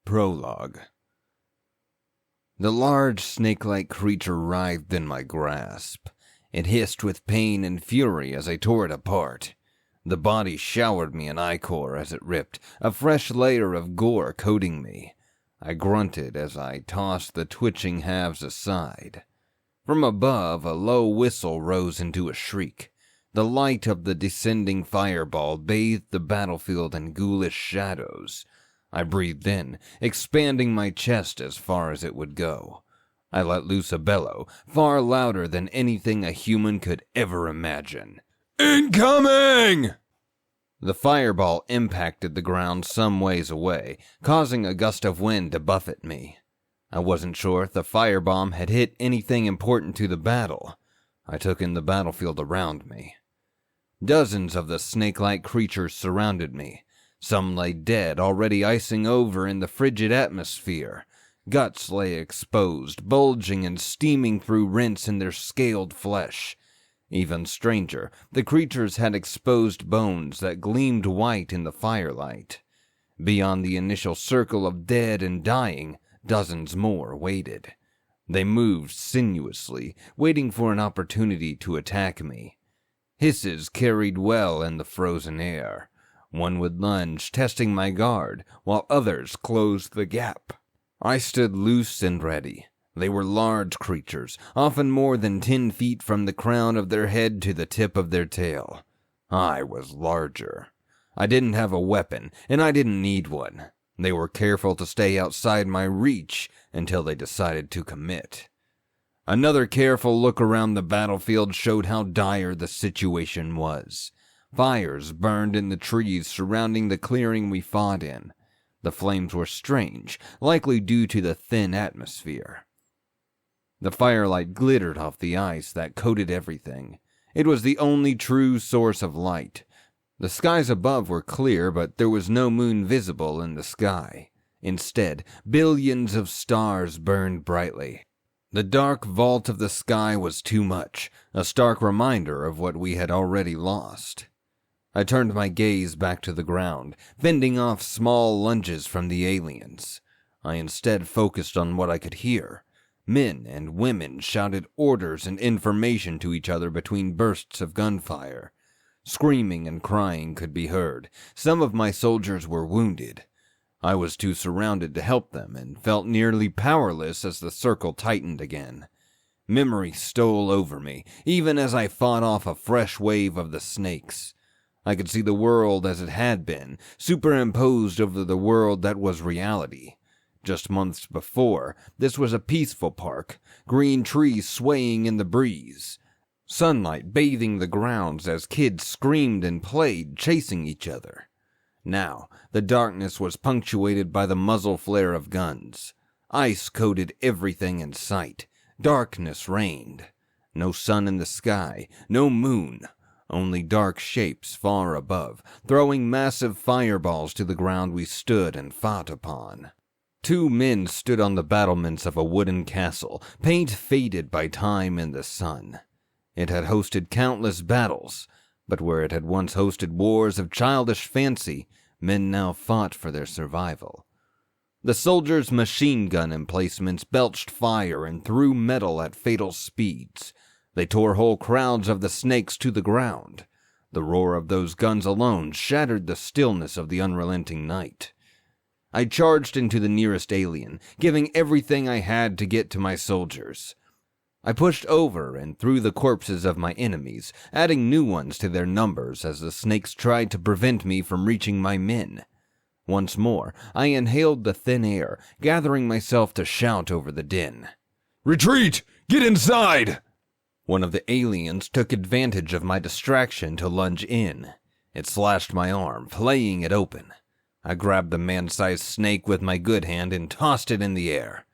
Prologue. The large snake-like creature writhed in my grasp. It hissed with pain and fury as I tore it apart. The body showered me an ichor as it ripped, a fresh layer of gore coating me. I grunted as I tossed the twitching halves aside. From above, a low whistle rose into a shriek. The light of the descending fireball bathed the battlefield in ghoulish shadows. I breathed in, expanding my chest as far as it would go. I let loose a bellow, far louder than anything a human could ever imagine. Incoming! The fireball impacted the ground some ways away, causing a gust of wind to buffet me. I wasn't sure if the firebomb had hit anything important to the battle. I took in the battlefield around me. Dozens of the snake-like creatures surrounded me. Some lay dead, already icing over in the frigid atmosphere. Guts lay exposed, bulging and steaming through rents in their scaled flesh. Even stranger, the creatures had exposed bones that gleamed white in the firelight. Beyond the initial circle of dead and dying, dozens more waited. They moved sinuously, waiting for an opportunity to attack me. Hisses carried well in the frozen air. One would lunge, testing my guard, while others closed the gap. I stood loose and ready. They were large creatures, often more than 10 feet from the crown of their head to the tip of their tail. I was larger. I didn't have a weapon, and I didn't need one. They were careful to stay outside my reach until they decided to commit. Another careful look around the battlefield showed how dire the situation was. Fires burned in the trees surrounding the clearing we fought in. The flames were strange, likely due to the thin atmosphere. The firelight glittered off the ice that coated everything. It was the only true source of light. The skies above were clear, but there was no moon visible in the sky. Instead, billions of stars burned brightly. The dark vault of the sky was too much, a stark reminder of what we had already lost. I turned my gaze back to the ground, fending off small lunges from the aliens. I instead focused on what I could hear. Men and women shouted orders and information to each other between bursts of gunfire. Screaming and crying could be heard. Some of my soldiers were wounded. I was too surrounded to help them and felt nearly powerless as the circle tightened again. Memory stole over me, even as I fought off a fresh wave of the snakes. I could see the world as it had been, superimposed over the world that was reality. Just months before, this was a peaceful park, green trees swaying in the breeze, sunlight bathing the grounds as kids screamed and played, chasing each other. Now, the darkness was punctuated by the muzzle flare of guns. Ice coated everything in sight. Darkness reigned. No sun in the sky, no moon. Only dark shapes far above, throwing massive fireballs to the ground we stood and fought upon. 2 men stood on the battlements of a wooden castle, paint faded by time and the sun. It had hosted countless battles, but where it had once hosted wars of childish fancy, men now fought for their survival. The soldiers' machine gun emplacements belched fire and threw metal at fatal speeds. They tore whole crowds of the snakes to the ground. The roar of those guns alone shattered the stillness of the unrelenting night. I charged into the nearest alien, giving everything I had to get to my soldiers. I pushed over and through the corpses of my enemies, adding new ones to their numbers as the snakes tried to prevent me from reaching my men. Once more, I inhaled the thin air, gathering myself to shout over the din. "Retreat! Get inside!" One of the aliens took advantage of my distraction to lunge in. It slashed my arm, flaying it open. I grabbed the man-sized snake with my good hand and tossed it in the air.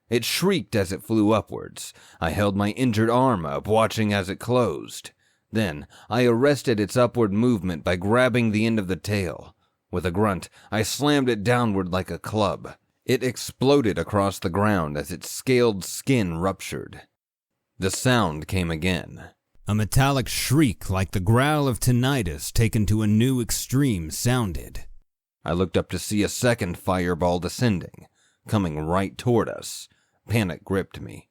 It shrieked as it flew upwards. I held my injured arm up, watching as it closed. Then, I arrested its upward movement by grabbing the end of the tail. With a grunt, I slammed it downward like a club. It exploded across the ground as its scaled skin ruptured. The sound came again. A metallic shriek like the growl of tinnitus taken to a new extreme sounded. I looked up to see a second fireball descending, coming right toward us. Panic gripped me.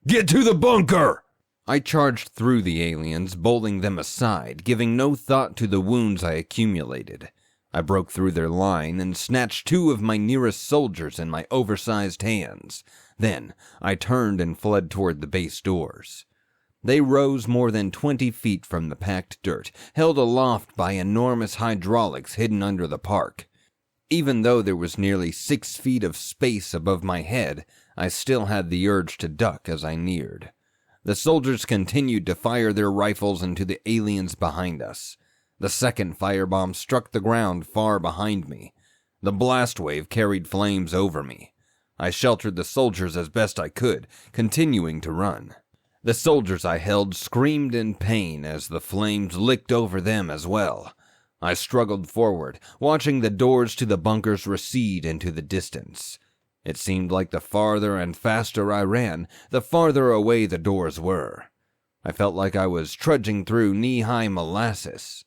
"Get to the bunker!" I charged through the aliens, bowling them aside, giving no thought to the wounds I accumulated. I broke through their line and snatched 2 of my nearest soldiers in my oversized hands. Then I turned and fled toward the base doors. They rose more than 20 feet from the packed dirt, held aloft by enormous hydraulics hidden under the park. Even though there was nearly 6 feet of space above my head, I still had the urge to duck as I neared. The soldiers continued to fire their rifles into the aliens behind us. The second firebomb struck the ground far behind me. The blast wave carried flames over me. I sheltered the soldiers as best I could, continuing to run. The soldiers I held screamed in pain as the flames licked over them as well. I struggled forward, watching the doors to the bunkers recede into the distance. It seemed like the farther and faster I ran, the farther away the doors were. I felt like I was trudging through knee-high molasses.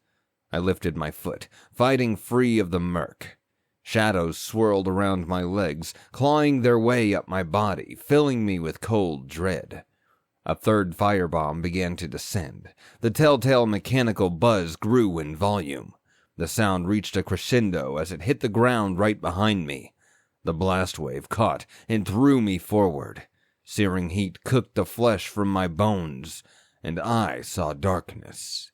I lifted my foot, fighting free of the murk. Shadows swirled around my legs, clawing their way up my body, filling me with cold dread. A third firebomb began to descend. The telltale mechanical buzz grew in volume. The sound reached a crescendo as it hit the ground right behind me. The blast wave caught and threw me forward. Searing heat cooked the flesh from my bones, and I saw darkness.